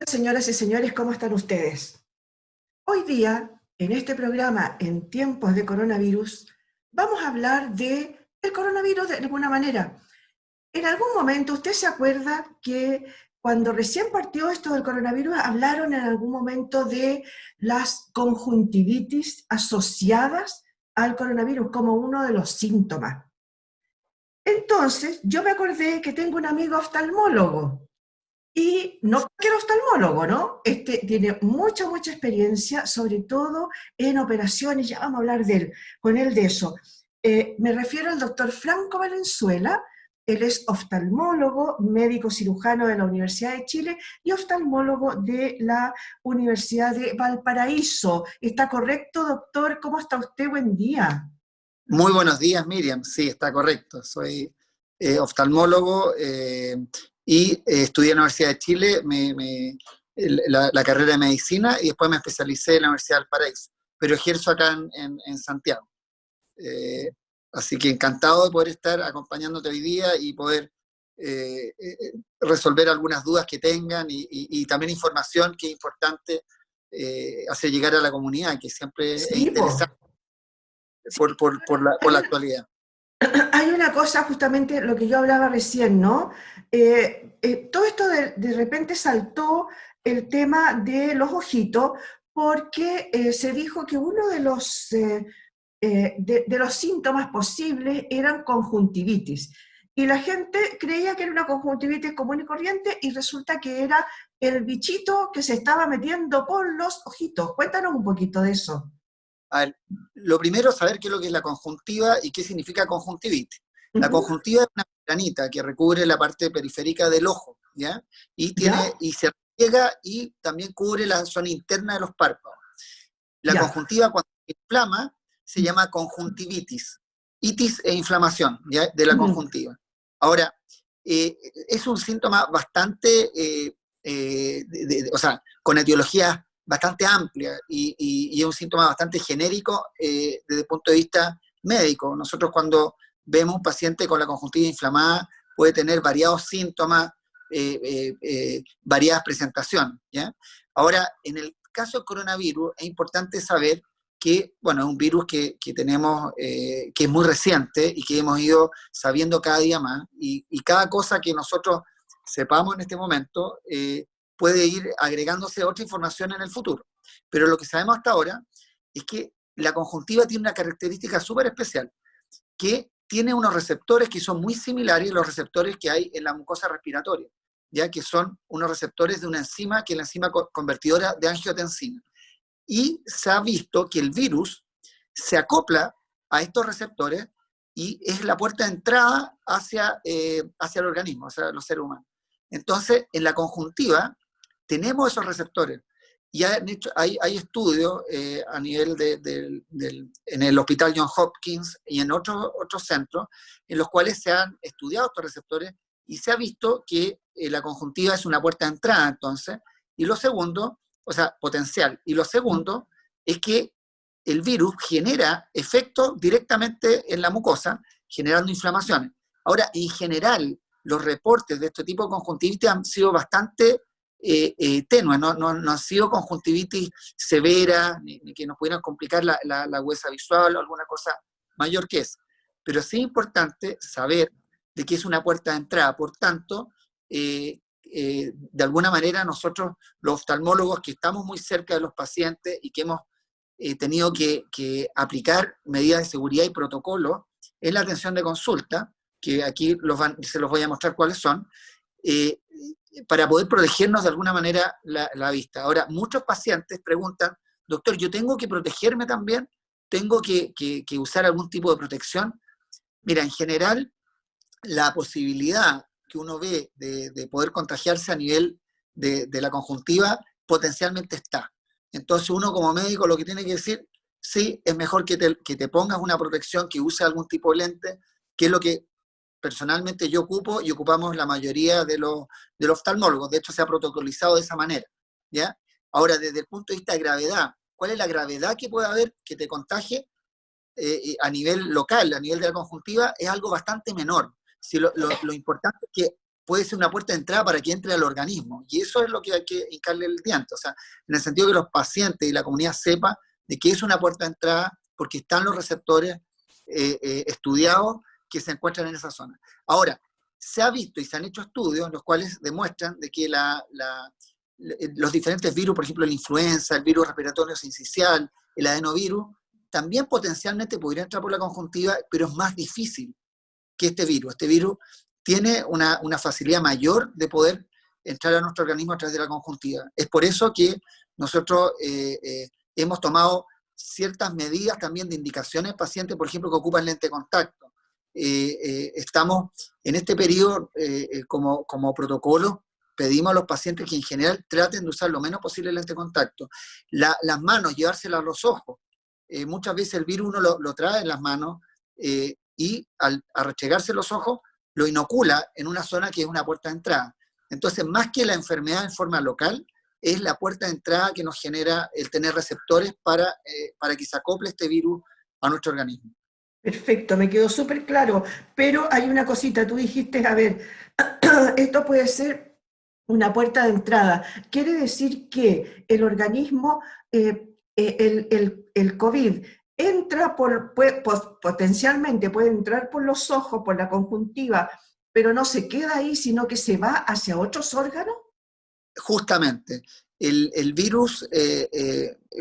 Señoras y señores, ¿cómo están ustedes? Hoy día, en este programa, en tiempos de coronavirus, vamos a hablar de el coronavirus de alguna manera. En algún momento, ¿usted se acuerda que cuando recién partió esto del coronavirus, hablaron en algún momento de las conjuntivitis asociadas al coronavirus como uno de los síntomas? Entonces, yo me acordé que tengo un amigo oftalmólogo. Y no cualquier oftalmólogo, ¿no? Este tiene mucha experiencia, sobre todo en operaciones, ya vamos a hablar con él de eso. Me refiero al doctor Franco Valenzuela. Él es oftalmólogo, médico cirujano de la Universidad de Chile y oftalmólogo de la Universidad de Valparaíso. ¿Está correcto, doctor? ¿Cómo está usted? Buen día. Muy buenos días, Miriam. Sí, está correcto. Soy oftalmólogo y estudié en la Universidad de Chile la carrera de medicina y después me especialicé en la Universidad del Paraíso, pero ejerzo acá en Santiago. Eh, Así que encantado de poder estar acompañándote hoy día y poder resolver algunas dudas que tengan y también información que es importante hacer llegar a la comunidad, que siempre es Sí, pues. interesante por la actualidad. Hay una cosa, justamente lo que yo hablaba recién, ¿no? Todo esto de repente saltó el tema de los ojitos, porque se dijo que uno de los síntomas posibles eran conjuntivitis. Y la gente creía que era una conjuntivitis común y corriente, y resulta que era el bichito que se estaba metiendo por los ojitos. Cuéntanos un poquito de eso. A ver, lo primero es saber qué es lo que es la conjuntiva y qué significa conjuntivitis. La Ujú. conjuntiva es una granita que recubre la parte periférica del ojo, ¿ya? ¿Ya? Y se riega y también cubre la zona interna de los párpados. La Ya. conjuntiva cuando se inflama se llama conjuntivitis. Itis e inflamación, ¿ya? De la Ujú. conjuntiva. Ahora, es un síntoma bastante, o sea, con etiología bastante amplia y es un síntoma bastante genérico desde el punto de vista médico. Nosotros cuando vemos un paciente con la conjuntiva inflamada puede tener variados síntomas, variadas presentaciones, ¿ya? Ahora, en el caso del coronavirus es importante saber que, bueno, es un virus que tenemos, que es muy reciente y que hemos ido sabiendo cada día más, y cada cosa que nosotros sepamos en este momento puede ir agregándose otra información en el futuro. Pero lo que sabemos hasta ahora es que la conjuntiva tiene una característica súper especial, que tiene unos receptores que son muy similares a los receptores que hay en la mucosa respiratoria, ya que son unos receptores de una enzima que es la enzima convertidora de angiotensina. Y se ha visto que el virus se acopla a estos receptores y es la puerta de entrada hacia el organismo, hacia los seres humanos. Entonces, en la conjuntiva tenemos esos receptores. Y hay estudios a nivel en el Hospital John Hopkins y en otros centros en los cuales se han estudiado estos receptores y se ha visto que la conjuntiva es una puerta de entrada, entonces. Y lo segundo, o sea, potencial. Y lo segundo es que el virus genera efectos directamente en la mucosa, generando inflamaciones. Ahora, en general, los reportes de este tipo de conjuntivitis han sido bastante tenues, no han sido conjuntivitis severa, ni que nos pudieran complicar la huesa visual o alguna cosa mayor que eso. Pero sí es importante saber de que es una puerta de entrada. Por tanto, de alguna manera nosotros, los oftalmólogos que estamos muy cerca de los pacientes y que hemos tenido que aplicar medidas de seguridad y protocolos en la atención de consulta, que aquí se los voy a mostrar cuáles son, eh, para poder protegernos de alguna manera la vista. Ahora, muchos pacientes preguntan, doctor, ¿yo tengo que protegerme también? ¿Tengo que usar algún tipo de protección? Mira, en general, la posibilidad que uno ve de poder contagiarse a nivel de la conjuntiva potencialmente está. Entonces uno como médico lo que tiene que decir, sí, es mejor que te pongas una protección, que uses algún tipo de lente, que es lo que personalmente yo ocupo y ocupamos la mayoría de los oftalmólogos. De hecho, se ha protocolizado de esa manera, ¿ya? Ahora, desde el punto de vista de gravedad, ¿cuál es la gravedad que puede haber que te contagie? A nivel local, a nivel de la conjuntiva, es algo bastante menor. Si lo importante es que puede ser una puerta de entrada para que entre al organismo. Y eso es lo que hay que hincarle el diente. O sea, en el sentido que los pacientes y la comunidad sepa de que es una puerta de entrada porque están los receptores estudiados que se encuentran en esa zona. Ahora, se ha visto y se han hecho estudios los cuales demuestran de que los diferentes virus, por ejemplo, la influenza, el virus respiratorio sincicial, el adenovirus, también potencialmente podría entrar por la conjuntiva, pero es más difícil que este virus. Este virus tiene una facilidad mayor de poder entrar a nuestro organismo a través de la conjuntiva. Es por eso que nosotros hemos tomado ciertas medidas también de indicaciones pacientes, por ejemplo, que ocupan lente de contacto. Estamos en este periodo, como protocolo, pedimos a los pacientes que en general traten de usar lo menos posible el lente de contacto. Las manos, llevárselas a los ojos. Muchas veces el virus uno lo trae en las manos y al restregarse los ojos, lo inocula en una zona que es una puerta de entrada. Entonces, más que la enfermedad en forma local, es la puerta de entrada que nos genera el tener receptores para que se acople este virus a nuestro organismo. Perfecto, me quedó súper claro, pero hay una cosita, tú dijiste, a ver, esto puede ser una puerta de entrada. Quiere decir que el organismo, el COVID, entra potencialmente puede entrar por los ojos, por la conjuntiva, pero no se queda ahí, sino que se va hacia otros órganos. Justamente, el virus,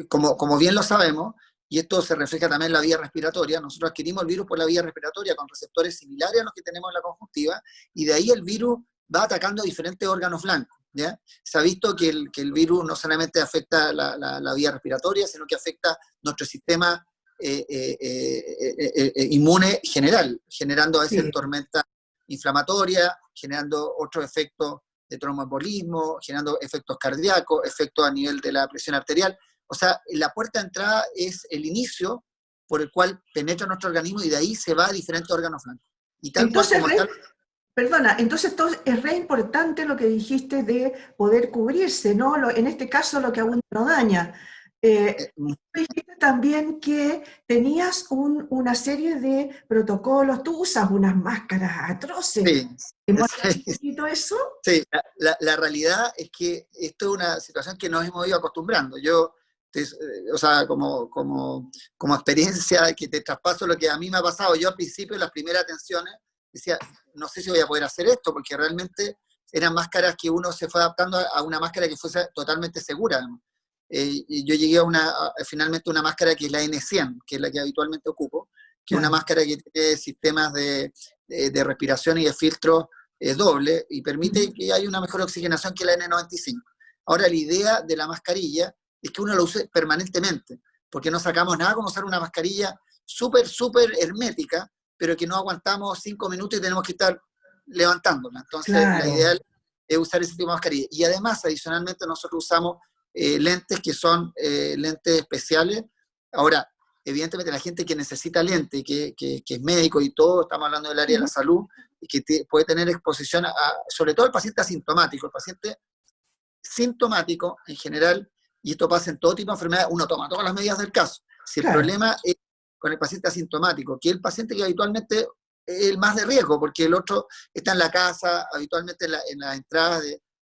como bien lo sabemos, y esto se refleja también en la vía respiratoria, nosotros adquirimos el virus por la vía respiratoria con receptores similares a los que tenemos en la conjuntiva, y de ahí el virus va atacando diferentes órganos blancos. ¿Ya? Se ha visto que el virus no solamente afecta la vía respiratoria, sino que afecta nuestro sistema inmune general, generando a veces tormenta inflamatoria, generando otros efectos de tromboembolismo, generando efectos cardíacos, efectos a nivel de la presión arterial. O sea, la puerta de entrada es el inicio por el cual penetra nuestro organismo y de ahí se va a diferentes órganos blancos. Y tal entonces, cual como perdona, entonces es re importante lo que dijiste de poder cubrirse, ¿no? En este caso lo que aún no daña. Dijiste también que tenías una serie de protocolos, tú usas unas máscaras atroces. Sí, ¿Muestras un poquito eso? Sí, la realidad es que esto es una situación que nos hemos ido acostumbrando. Yo, o sea, como experiencia que te traspaso lo que a mí me ha pasado, yo al principio, en las primeras atenciones, decía, no sé si voy a poder hacer esto, porque realmente eran máscaras que uno se fue adaptando a una máscara que fuese totalmente segura. Y yo llegué finalmente a una máscara que es la N100, que es la que habitualmente ocupo, que es una máscara que tiene sistemas de respiración y de filtro doble y permite que haya una mejor oxigenación que la N95. Ahora, la idea de la mascarilla es que uno lo use permanentemente, porque no sacamos nada como usar una mascarilla súper hermética, pero que no aguantamos 5 minutos y tenemos que estar levantándola. Entonces, la idea es usar ese tipo de mascarilla. Y además, adicionalmente, nosotros usamos lentes que son lentes especiales. Ahora, evidentemente, la gente que necesita lente, que es médico y todo, estamos hablando del área de la salud, y que puede tener exposición sobre todo el paciente asintomático. El paciente sintomático, en general, y esto pasa en todo tipo de enfermedades, uno toma todas las medidas del caso. Si el problema es con el paciente asintomático, que es el paciente que habitualmente es el más de riesgo, porque el otro está en la casa, habitualmente en las entradas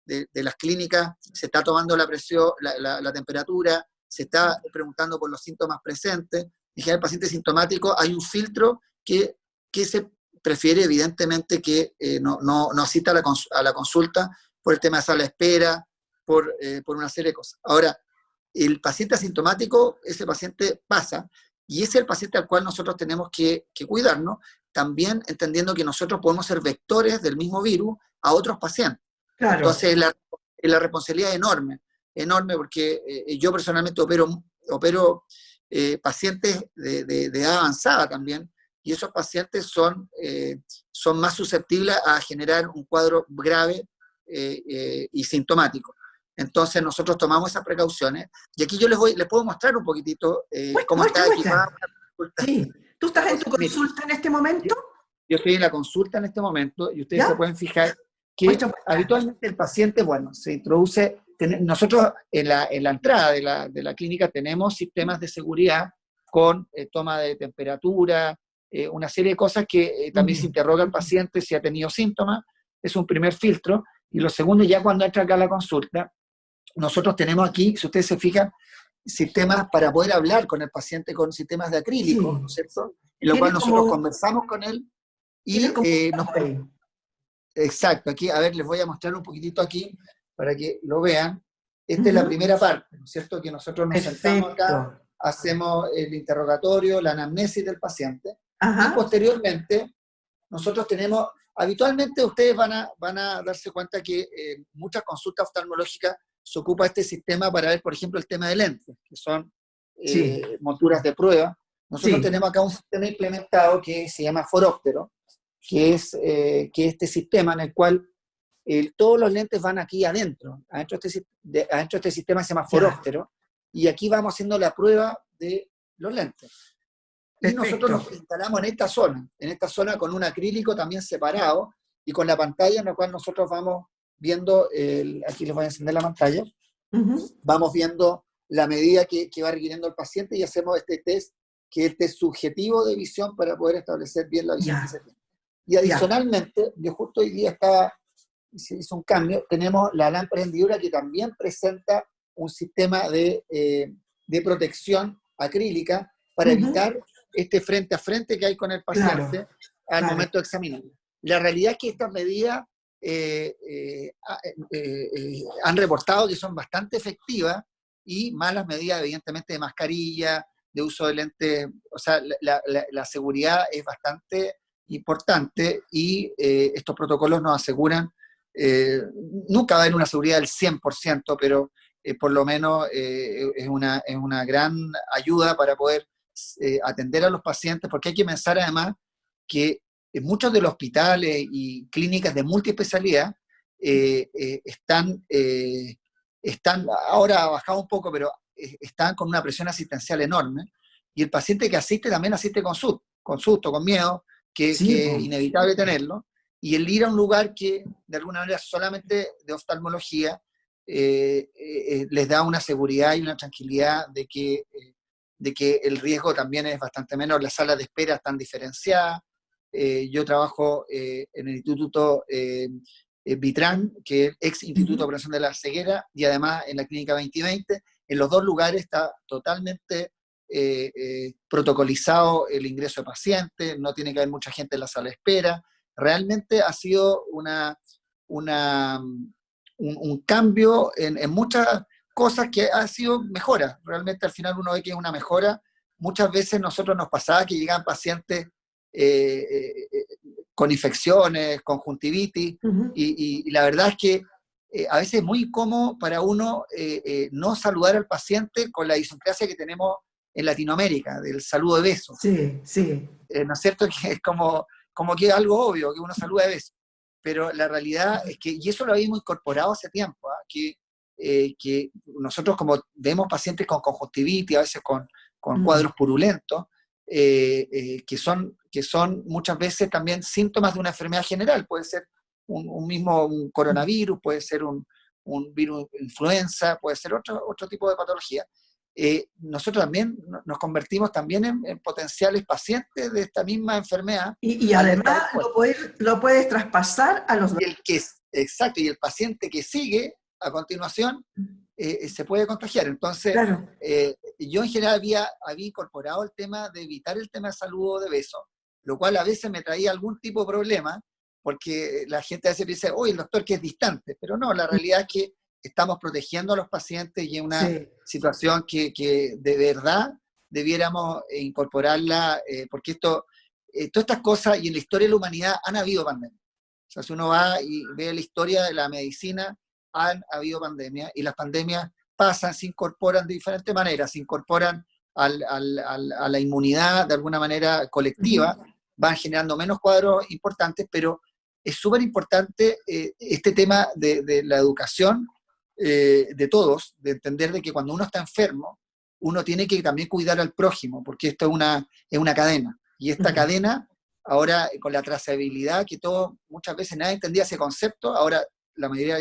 de las clínicas, se está tomando la presión, la temperatura, se está preguntando por los síntomas presentes. En general, el paciente sintomático hay un filtro que se prefiere evidentemente que no asista a la consulta por el tema de sala de espera, por una serie de cosas. Ahora, el paciente asintomático, ese paciente pasa, y ese es el paciente al cual nosotros tenemos que cuidarnos, también entendiendo que nosotros podemos ser vectores del mismo virus a otros pacientes. Claro. Entonces, la responsabilidad es enorme porque yo personalmente opero pacientes de edad avanzada también, y esos pacientes son más susceptibles a generar un cuadro grave y sintomático. Entonces nosotros tomamos esas precauciones, y aquí yo les puedo mostrar un poquitito cómo está equipada. Sí. ¿Tú estás en tu consulta en este momento? Yo estoy en la consulta en este momento, y ustedes se pueden fijar que habitualmente el paciente, se introduce. Nosotros en la entrada de la clínica tenemos sistemas de seguridad con toma de temperatura, una serie de cosas que también se interroga al paciente si ha tenido síntomas, es un primer filtro. Y lo segundo, ya cuando entra acá a la consulta, nosotros tenemos aquí, si ustedes se fijan, sistemas para poder hablar con el paciente con sistemas de acrílico, ¿no es Sí. cierto? En lo cual Tiene nosotros como, conversamos con él tiene y como un nos... gateway. Exacto, aquí, a ver, les voy a mostrar un poquitito aquí para que lo vean. Esta es la Ujú. primera parte, ¿no es cierto? Que nosotros nos sentamos Perfecto. acá, hacemos el interrogatorio, la anamnesis del paciente, y Ajá. posteriormente nosotros tenemos, habitualmente ustedes van a darse cuenta que muchas consultas oftalmológicas se ocupa este sistema para ver, por ejemplo, el tema de lentes, que son Sí, monturas de prueba. Nosotros sí. tenemos acá un sistema implementado que se llama Foróptero, que este sistema en el cual todos los lentes van aquí adentro. Adentro de este sistema se llama Ya. Foróptero, y aquí vamos haciendo la prueba de los lentes. Y nosotros Perfecto. nos instalamos en esta zona con un acrílico también separado, y con la pantalla en la cual nosotros vamos viendo, aquí les voy a encender la pantalla, Ujú. vamos viendo la medida que va requiriendo el paciente, y hacemos este test, que es el test subjetivo de visión para poder establecer bien la visión que Ya, se tiene. Y ya. adicionalmente, yo justo hoy día se hizo un cambio, tenemos la lámpara hendidura que también presenta un sistema de protección acrílica para Ujú. evitar este frente a frente que hay con el Claro, paciente al claro. momento de examinarlo. La realidad es que estas medidas han reportado que son bastante efectivas, y más las medidas evidentemente de mascarilla, de uso de lentes, o sea, la seguridad es bastante importante, y estos protocolos nos aseguran, eh, nunca va a haber una seguridad del 100%, pero por lo menos es una gran ayuda para poder atender a los pacientes, porque hay que pensar además que muchos de los hospitales y clínicas de multiespecialidad están, ahora ha bajado un poco, pero están con una presión asistencial enorme, y el paciente que asiste también asiste con susto, con miedo, Sí, que es po. inevitable tenerlo, y el ir a un lugar que de alguna manera solamente de oftalmología les da una seguridad y una tranquilidad de que el riesgo también es bastante menor. Las salas de espera están diferenciadas. Yo trabajo en el Instituto Vitrán, que es ex Instituto de Ujú. Operación de la Ceguera, y además en la Clínica 2020. En los dos lugares está totalmente protocolizado el ingreso de pacientes, no tiene que haber mucha gente en la sala de espera. Realmente ha sido un cambio en muchas cosas que ha sido mejora. Realmente al final uno ve que es una mejora. Muchas veces nosotros nos pasaba que llegaban pacientes eh, eh, con infecciones, conjuntivitis, Ujú. y la verdad es que a veces es muy incómodo para uno no saludar al paciente con la idiosincrasia que tenemos en Latinoamérica, del saludo de beso. Sí, sí. ¿No es cierto? Que es como que es algo obvio, que uno saluda de beso. Pero la realidad es que, y eso lo habíamos incorporado hace tiempo, ¿ah? Que nosotros como vemos pacientes con conjuntivitis, a veces con Mm. cuadros purulentos, que son muchas veces también síntomas de una enfermedad general. Puede ser un coronavirus, puede ser un virus influenza, puede ser otro tipo de patología. Nosotros también nos convertimos también en potenciales pacientes de esta misma enfermedad Y al estar además expuestos. lo puedes traspasar a los... Y exacto, y el paciente que sigue a continuación se puede contagiar. Entonces, Claro. yo en general había incorporado el tema de evitar el tema de saludo de beso, lo cual a veces me traía algún tipo de problema, porque la gente a veces dice, oye, el doctor que es distante, pero no, la realidad es que estamos protegiendo a los pacientes, y es una Sí. situación que de verdad debiéramos incorporarla, porque todas estas cosas, y en la historia de la humanidad han habido pandemias. O sea, si uno va y ve la historia de la medicina, han habido pandemias, y las pandemias pasan, se incorporan de diferentes maneras, se incorporan a la inmunidad de alguna manera colectiva, Ujú. van generando menos cuadros importantes, pero es súper importante este tema de la educación de todos, de entender de que cuando uno está enfermo, uno tiene que también cuidar al prójimo, porque esto es una cadena, y esta Ujú. cadena, ahora con la trazabilidad, que todo, muchas veces nadie entendía ese concepto, ahora la mayoría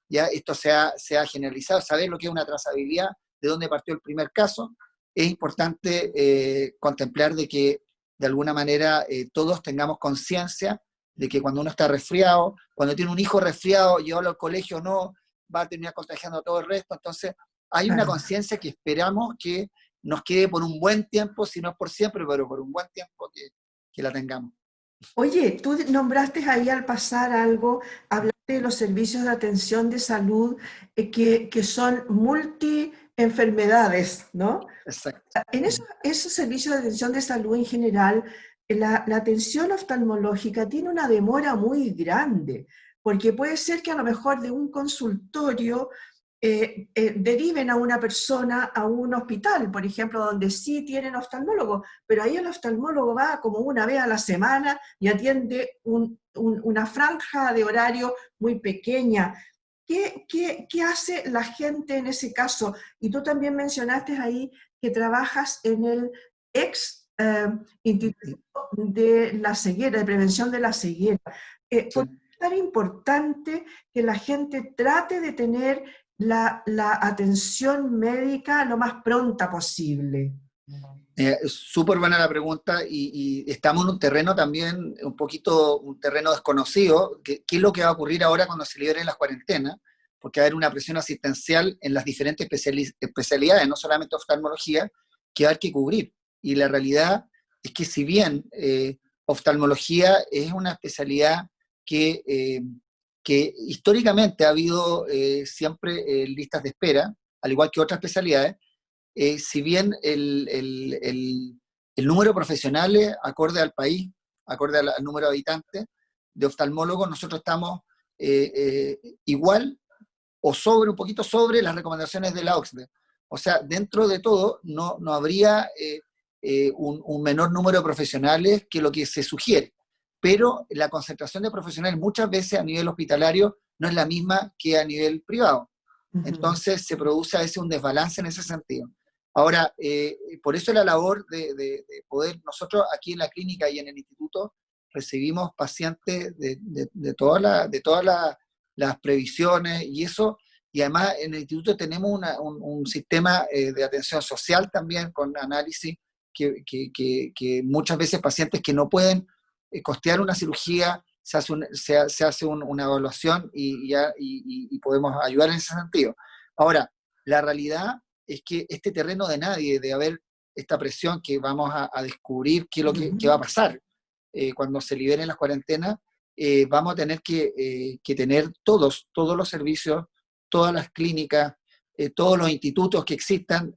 ya esto se ha generalizado, saber lo que es una trazabilidad, de dónde partió el primer caso. Es importante contemplar de que de alguna manera todos tengamos conciencia de que cuando uno está resfriado, cuando tiene un hijo resfriado, llevarlo al colegio no, va a terminar contagiando a todo el resto. Entonces, hay una Claro. conciencia que esperamos que nos quede por un buen tiempo, si no es por siempre, pero por un buen tiempo que la tengamos. Oye, tú nombraste ahí al pasar algo, hablaste de los servicios de atención de salud que son multi-enfermedades, ¿no? Exacto. En esos servicios de atención de salud en general, la atención oftalmológica tiene una demora muy grande, porque puede ser que a lo mejor de un consultorio deriven a una persona a un hospital, por ejemplo, donde sí tienen oftalmólogo, pero ahí el oftalmólogo va como una vez a la semana y atiende una franja de horario muy pequeña. ¿Qué hace la gente en ese caso? Y tú también mencionaste ahí que trabajas en el ex Instituto de la Ceguera, de Prevención de la Ceguera. ¿Por Sí. qué es tan importante que la gente trate de tener la atención médica lo más pronta posible? Súper buena la pregunta y estamos en un terreno también, un poquito, un terreno desconocido. ¿Qué es lo que va a ocurrir ahora cuando se liberen las cuarentenas? Porque va a haber una presión asistencial en las diferentes especialidades, no solamente oftalmología, que va a haber que cubrir. Y la realidad es que si bien oftalmología es una especialidad que históricamente ha habido siempre listas de espera, al igual que otras especialidades, si bien el número de profesionales, acorde al país, acorde al número de habitantes, de oftalmólogos, nosotros estamos igual o sobre, un poquito sobre las recomendaciones de la OCDE. O sea, dentro de todo, no habría un menor número de profesionales que lo que se sugiere. Pero la concentración de profesionales muchas veces a nivel hospitalario no es la misma que a nivel privado. Ujú. Entonces se produce a veces un desbalance en ese sentido. Ahora, por eso la labor de poder, nosotros aquí en la clínica y en el instituto recibimos pacientes de todas las previsiones y eso, y además en el instituto tenemos un sistema de atención social también con análisis que muchas veces pacientes que no pueden costear una cirugía, se hace una evaluación y podemos ayudar en ese sentido. Ahora, la realidad es que este terreno de nadie, de haber esta presión que vamos a descubrir qué es lo que va a Ujú. pasar cuando se liberen las cuarentenas, vamos a tener que tener todos los servicios, todas las clínicas, todos los institutos que existan,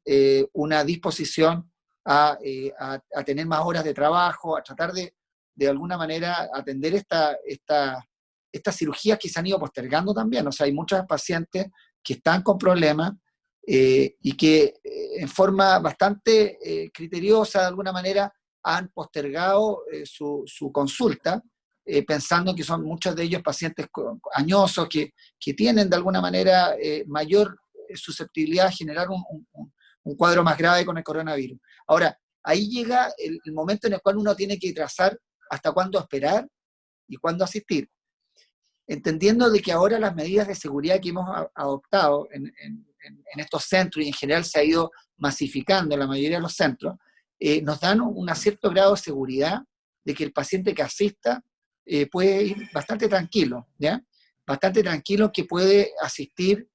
una disposición a tener más horas de trabajo, a tratar de alguna manera atender estas cirugías que se han ido postergando también. O sea, hay muchas pacientes que están con problemas y que en forma bastante criteriosa, de alguna manera, han postergado su consulta, pensando que son muchos de ellos pacientes añosos que tienen de alguna manera mayor susceptibilidad a generar un cuadro más grave con el coronavirus. Ahora, ahí llega el momento en el cual uno tiene que trazar hasta cuándo esperar y cuándo asistir, entendiendo de que ahora las medidas de seguridad que hemos adoptado en estos centros y en general se ha ido masificando en la mayoría de los centros, nos dan un cierto grado de seguridad de que el paciente que asista puede ir bastante tranquilo, ¿ya? Bastante tranquilo, que puede asistir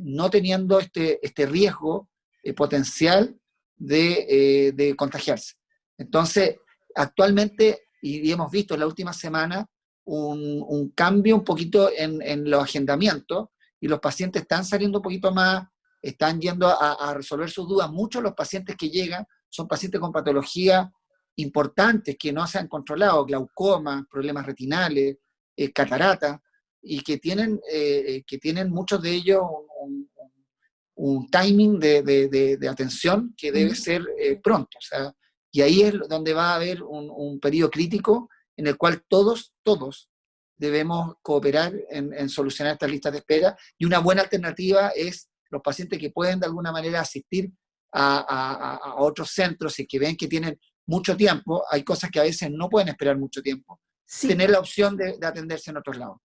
no teniendo este riesgo potencial de contagiarse. Entonces, actualmente, y hemos visto en la última semana, un cambio un poquito en los agendamientos y los pacientes están saliendo un poquito más, están yendo a resolver sus dudas. Muchos de los pacientes que llegan son pacientes con patologías importantes que no se han controlado, glaucoma, problemas retinales, catarata, y que tienen muchos de ellos un timing de atención que debe Ujú. ser pronto. O sea, y ahí es donde va a haber un periodo crítico en el cual todos debemos cooperar en solucionar estas listas de espera. Y una buena alternativa es los pacientes que pueden de alguna manera asistir a otros centros y que ven que tienen mucho tiempo, hay cosas que a veces no pueden esperar mucho tiempo, Sí, tener la opción de atenderse en otros lados.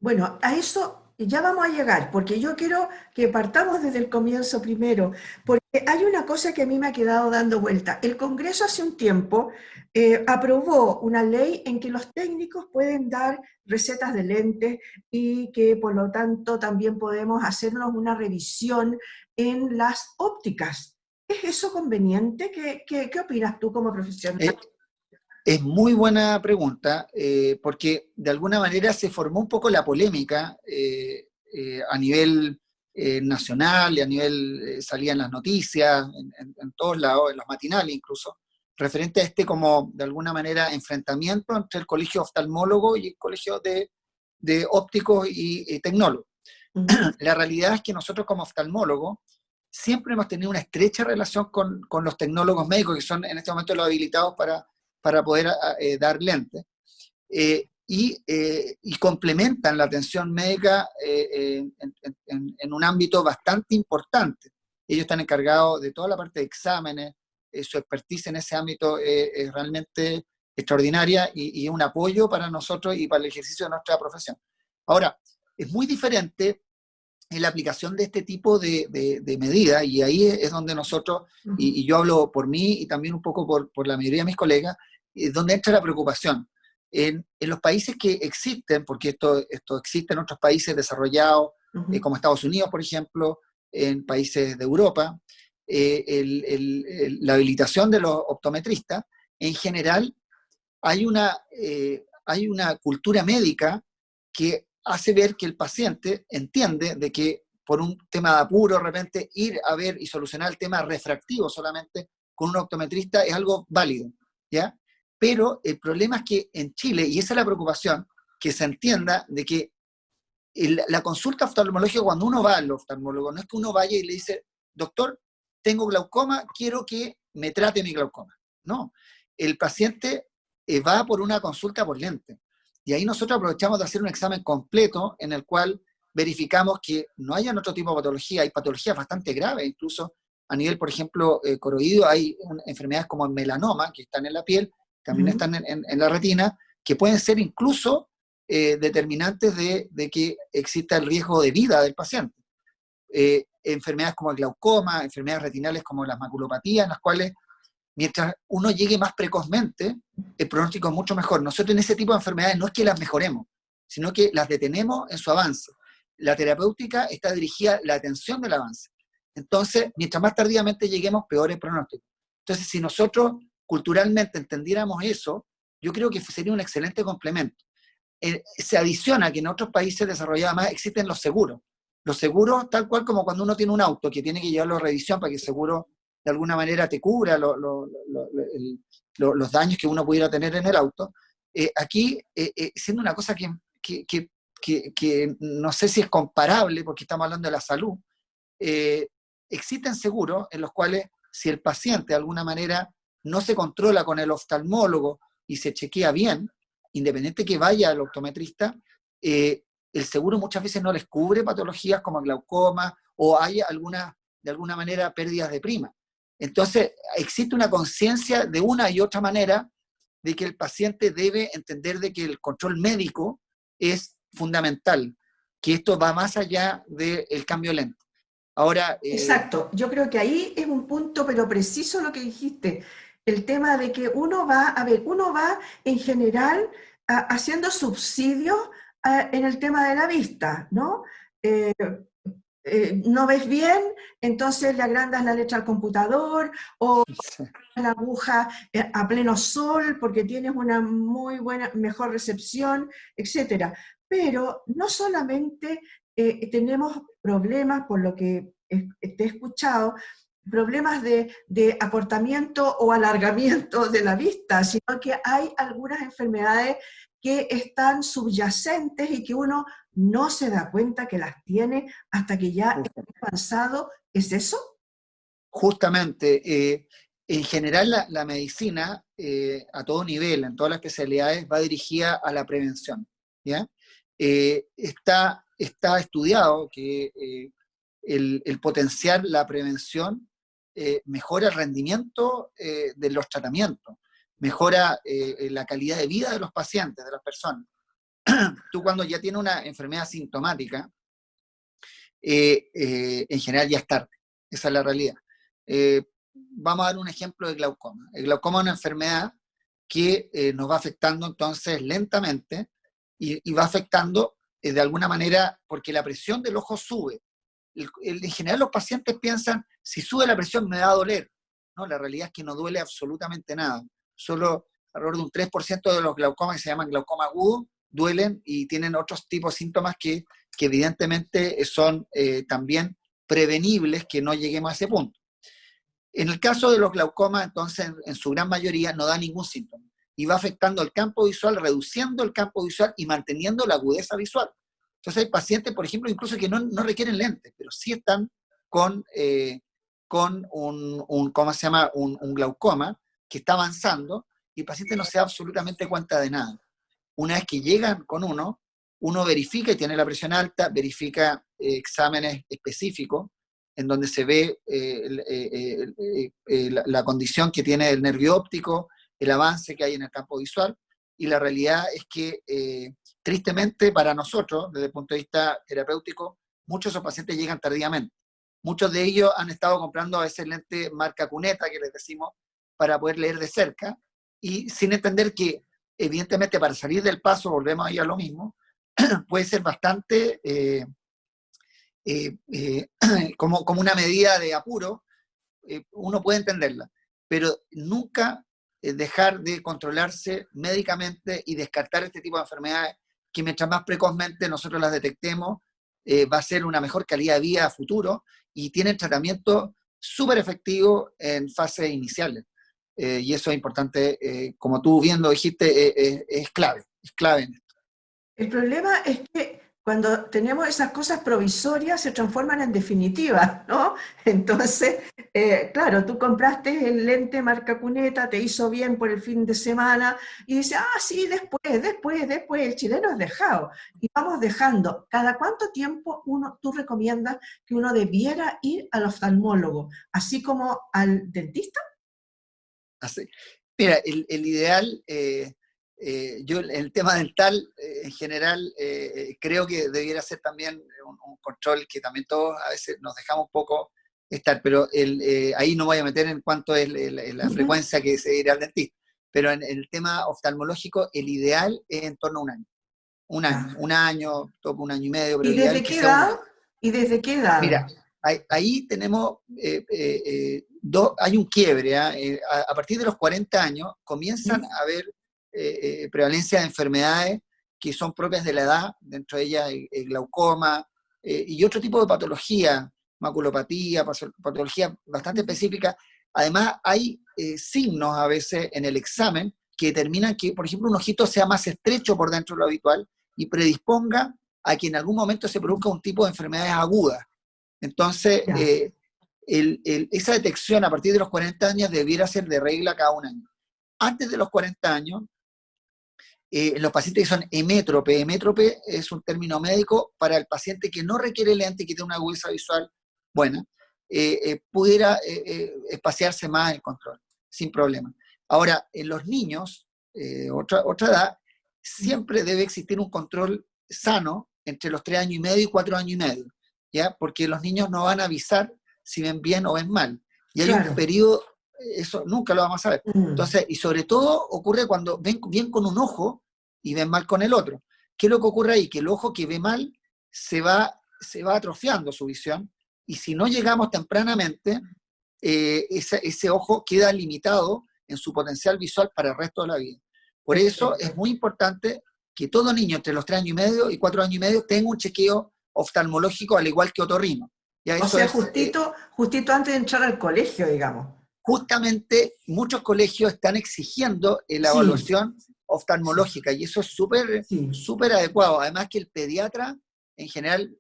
bueno, a eso ya vamos a llegar, porque yo quiero que partamos desde el comienzo primero, Hay una cosa que a mí me ha quedado dando vuelta. El Congreso hace un tiempo aprobó una ley en que los técnicos pueden dar recetas de lentes y que por lo tanto también podemos hacernos una revisión en las ópticas. ¿Es eso conveniente? ¿Qué opinas tú como profesional? Eh, es muy buena pregunta, porque de alguna manera se formó un poco la polémica a nivel nacional y a nivel, salían las noticias, en todos lados, en los matinales incluso, referente a este como, de alguna manera, enfrentamiento entre el colegio oftalmólogo y el colegio de ópticos y tecnólogos. Ujú. La realidad es que nosotros como oftalmólogos siempre hemos tenido una estrecha relación con los tecnólogos médicos, que son en este momento los habilitados para poder dar lentes, y complementan la atención médica en un ámbito bastante importante. Ellos están encargados de toda la parte de exámenes, su expertise en ese ámbito es realmente extraordinaria y un apoyo para nosotros y para el ejercicio de nuestra profesión. Ahora, es muy diferente en la aplicación de este tipo de medidas, y ahí es donde nosotros, Ujú. y yo hablo por mí y también un poco por la mayoría de mis colegas, donde entra la preocupación. En los países que existen, porque esto existe en otros países desarrollados, Ujú. como Estados Unidos, por ejemplo, en países de Europa, la habilitación de los optometristas, en general, hay una cultura médica que hace ver que el paciente entiende de que por un tema de apuro, de repente, ir a ver y solucionar el tema refractivo solamente con un optometrista es algo válido, ¿ya? Pero el problema es que en Chile, y esa es la preocupación, que se entienda de que la consulta oftalmológica, cuando uno va al oftalmólogo, no es que uno vaya y le dice, doctor, tengo glaucoma, quiero que me trate mi glaucoma. No, el paciente va por una consulta por lente. Y ahí nosotros aprovechamos de hacer un examen completo en el cual verificamos que no haya otro tipo de patología, hay patologías bastante graves, incluso a nivel, por ejemplo, coroido, hay enfermedades como el melanoma, que están en la piel, también Ujú. están en la retina, que pueden ser incluso determinantes de que exista el riesgo de vida del paciente. Enfermedades como el glaucoma, enfermedades retinales como las maculopatías, en las cuales mientras uno llegue más precozmente, el pronóstico es mucho mejor. Nosotros en ese tipo de enfermedades no es que las mejoremos, sino que las detenemos en su avance. La terapéutica está dirigida a la atención del avance. Entonces, mientras más tardíamente lleguemos, peor el pronóstico. Entonces, si nosotros culturalmente entendiéramos eso, yo creo que sería un excelente complemento. Se adiciona que en otros países desarrollados más existen los seguros. Los seguros, tal cual como cuando uno tiene un auto que tiene que llevarlo a revisión para que el seguro de alguna manera te cubra los daños que uno pudiera tener en el auto. Aquí, siendo una cosa que no sé si es comparable, porque estamos hablando de la salud, eh, existen seguros en los cuales si el paciente de alguna manera no se controla con el oftalmólogo y se chequea bien, independiente que vaya al optometrista, el seguro muchas veces no les cubre patologías como glaucoma o hay algunas, de alguna manera, pérdidas de prima. Entonces, existe una conciencia de una y otra manera de que el paciente debe entender de que el control médico es fundamental, que esto va más allá del cambio lento. Ahora, Exacto, yo creo que ahí es un punto, pero preciso lo que dijiste, el tema de que uno va, a ver, uno va en general haciendo subsidios en el tema de la vista, ¿no? Eh, no ves bien, entonces le agrandas la letra al computador o la aguja a pleno sol porque tienes una muy buena, mejor recepción, etcétera. Pero no solamente tenemos problemas, por lo que te he escuchado, problemas de acortamiento o alargamiento de la vista, sino que hay algunas enfermedades que están subyacentes y que uno no se da cuenta que las tiene hasta que ya es avanzado. ¿Es eso? justamente, en general la medicina, a todo nivel, en todas las especialidades, va dirigida a la prevención, ¿ya? Está estudiado que el potenciar la prevención mejora el rendimiento de los tratamientos, mejora la calidad de vida de los pacientes, de las personas. Tú cuando ya tienes una enfermedad sintomática, en general ya es tarde, esa es la realidad. Vamos a dar un ejemplo de glaucoma. El glaucoma es una enfermedad que nos va afectando entonces lentamente y va afectando de alguna manera porque la presión del ojo sube. En general los pacientes piensan, si sube la presión me va a doler. No, la realidad es que no duele absolutamente nada. Solo alrededor de un 3% de los glaucomas que se llaman glaucoma agudo duelen y tienen otros tipos de síntomas que evidentemente son también prevenibles que no lleguemos a ese punto. En el caso de los glaucomas, entonces, en su gran mayoría no da ningún síntoma y va afectando el campo visual, reduciendo el campo visual y manteniendo la agudeza visual. Entonces hay pacientes, por ejemplo, incluso que no requieren lentes, pero sí están con ¿cómo se llama? Un glaucoma que está avanzando y el paciente no se da absolutamente cuenta de nada. Una vez que llegan con uno verifica y tiene la presión alta, verifica exámenes específicos en donde se ve la condición que tiene el nervio óptico, el avance que hay en el campo visual, y la realidad es que, tristemente para nosotros, desde el punto de vista terapéutico, muchos de esos pacientes llegan tardíamente. Muchos de ellos han estado comprando a veces lentes marca cuneta, que les decimos, para poder leer de cerca, y sin entender que, evidentemente, para salir del paso, volvemos ahí a lo mismo, puede ser bastante como una medida de apuro, uno puede entenderla, pero nunca dejar de controlarse médicamente y descartar este tipo de enfermedades que mientras más precozmente nosotros las detectemos, va a ser una mejor calidad de vida a futuro y tienen tratamiento súper efectivo en fases iniciales. Y eso es importante, como tú viendo dijiste, es clave en esto. El problema es que cuando tenemos esas cosas provisorias se transforman en definitivas, ¿no? Entonces, claro, tú compraste el lente marca cuneta, te hizo bien por el fin de semana y dices, sí, después, el chileno es dejado. Y vamos dejando. ¿Cada cuánto tiempo tú recomiendas que uno debiera ir al oftalmólogo, así como al dentista? Así. Mira, el ideal, yo el tema dental en general creo que debiera ser también un control que también todos a veces nos dejamos un poco estar, pero ahí no voy a meter en cuánto es la frecuencia que se irá al dentista, pero en el tema oftalmológico el ideal es en torno a un año. Un año, toco un año y medio, pero ¿Y el ideal desde es que qué sea un edad? año. ¿Y desde qué edad? Mira, ahí tenemos, hay un quiebre. A partir de los 40 años comienzan a haber prevalencia de enfermedades que son propias de la edad, dentro de ellas el glaucoma y otro tipo de patología, maculopatía, patología bastante específica. Además, hay signos a veces en el examen que determinan que, por ejemplo, un ojito sea más estrecho por dentro de lo habitual y predisponga a que en algún momento se produzca un tipo de enfermedades agudas. Entonces, Ya. esa detección a partir de los 40 años debiera ser de regla cada un año. Antes de los 40 años, los pacientes que son hemétrope es un término médico para el paciente que no requiere lente y que tiene una agudeza visual buena, pudiera espaciarse más el control, sin problema. Ahora, en los niños, otra edad, siempre debe existir un control sano entre los 3 años y medio y 4 años y medio, ¿ya? Porque los niños no van a avisar si ven bien o ven mal. Y hay un Claro. periodo, eso nunca lo vamos a saber. Mm. Entonces, y sobre todo ocurre cuando ven bien con un ojo y ven mal con el otro. ¿Qué es lo que ocurre ahí? Que el ojo que ve mal se va atrofiando su visión y si no llegamos tempranamente, ese ojo queda limitado en su potencial visual para el resto de la vida. Por eso es Perfecto. muy importante que todo niño entre los 3 años y medio y 4 años y medio tenga un chequeo oftalmológico al igual que otorrino. Ya O eso sea, es justito antes de entrar al colegio, digamos. justamente muchos colegios están exigiendo la Sí, evaluación sí, oftalmológica y eso es sí. súper adecuado. Además que el pediatra, en general,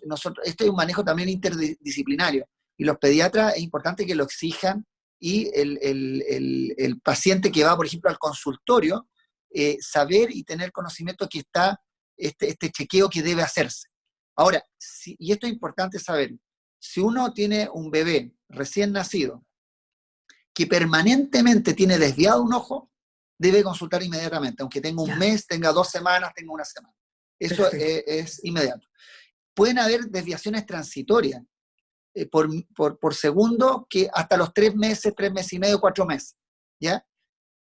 nosotros, este es un manejo también interdisciplinario y los pediatras es importante que lo exijan y el paciente que va, por ejemplo, al consultorio, saber y tener conocimiento que está este chequeo que debe hacerse. Ahora, y esto es importante saber, si uno tiene un bebé recién nacido, que permanentemente tiene desviado un ojo, debe consultar inmediatamente, aunque tenga un Ya, mes, tenga 2 semanas, tenga una semana. Eso perfecto. es inmediato. Pueden haber desviaciones transitorias, por segundo que hasta los 3 meses, 3 meses y medio, 4 meses, ¿ya?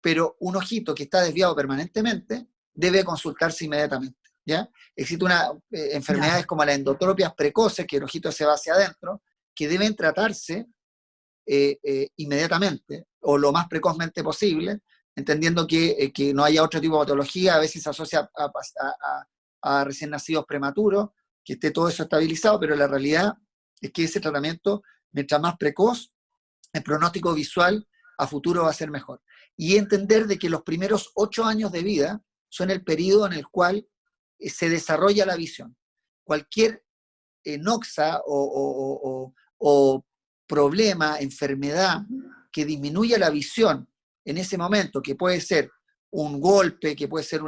Pero un ojito que está desviado permanentemente debe consultarse inmediatamente, ¿ya? Existen enfermedades como las endotropias precoces, que el ojito se va hacia adentro, que deben tratarse inmediatamente o lo más precozmente posible, entendiendo que no haya otro tipo de patología. A veces se asocia a recién nacidos prematuros, que esté todo eso estabilizado, pero la realidad es que ese tratamiento, mientras más precoz, el pronóstico visual a futuro va a ser mejor. Y entender de que los primeros 8 años de vida son el periodo en el cual se desarrolla la visión. Cualquier noxa o problema, enfermedad que disminuya la visión en ese momento, que puede ser un golpe, que puede ser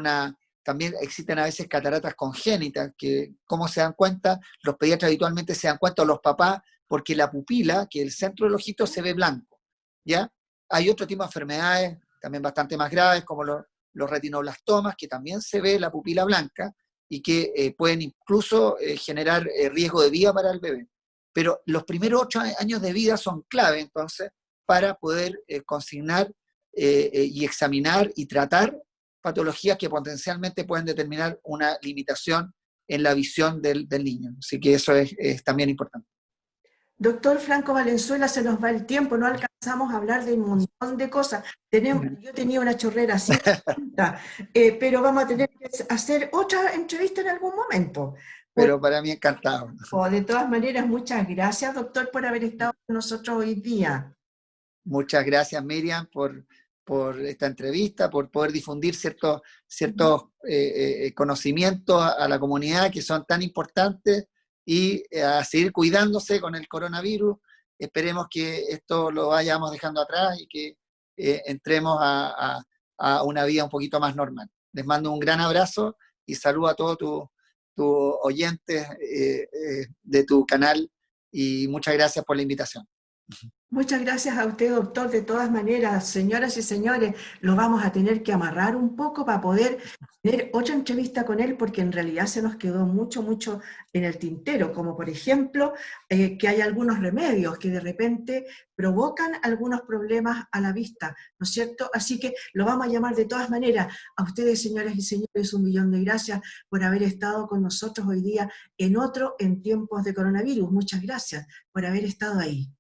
también existen a veces cataratas congénitas, que ¿cómo se dan cuenta? Los pediatras habitualmente se dan cuenta, o los papás, porque la pupila, que el centro del ojito se ve blanco, ¿ya? Hay otro tipo de enfermedades también bastante más graves, como los retinoblastomas, que también se ve la pupila blanca y que pueden incluso generar riesgo de vida para el bebé. Pero los primeros 8 años de vida son clave, entonces, para poder consignar y examinar y tratar patologías que potencialmente pueden determinar una limitación en la visión del niño. Así que eso es también importante. Doctor Franco Valenzuela, se nos va el tiempo, no alcanzamos a hablar de un montón de cosas. Yo tenía una chorrera así, pero vamos a tener que hacer otra entrevista en algún momento. Pero para mí encantado. De todas maneras, muchas gracias, doctor, por haber estado con nosotros hoy día. Muchas gracias, Miriam, por esta entrevista, por poder difundir ciertos conocimientos a la comunidad que son tan importantes, y a seguir cuidándose con el coronavirus. Esperemos que esto lo vayamos dejando atrás y que entremos a una vida un poquito más normal. Les mando un gran abrazo y saludo a todos tus oyentes de tu canal, y muchas gracias por la invitación. Muchas gracias a usted, doctor. De todas maneras, señoras y señores, lo vamos a tener que amarrar un poco para poder tener otra entrevista con él, porque en realidad se nos quedó mucho en el tintero, como por ejemplo que hay algunos remedios que de repente provocan algunos problemas a la vista, ¿no es cierto? Así que lo vamos a llamar de todas maneras. A ustedes, señoras y señores, 1.000.000 de gracias por haber estado con nosotros hoy día en tiempos de coronavirus. Muchas gracias por haber estado ahí.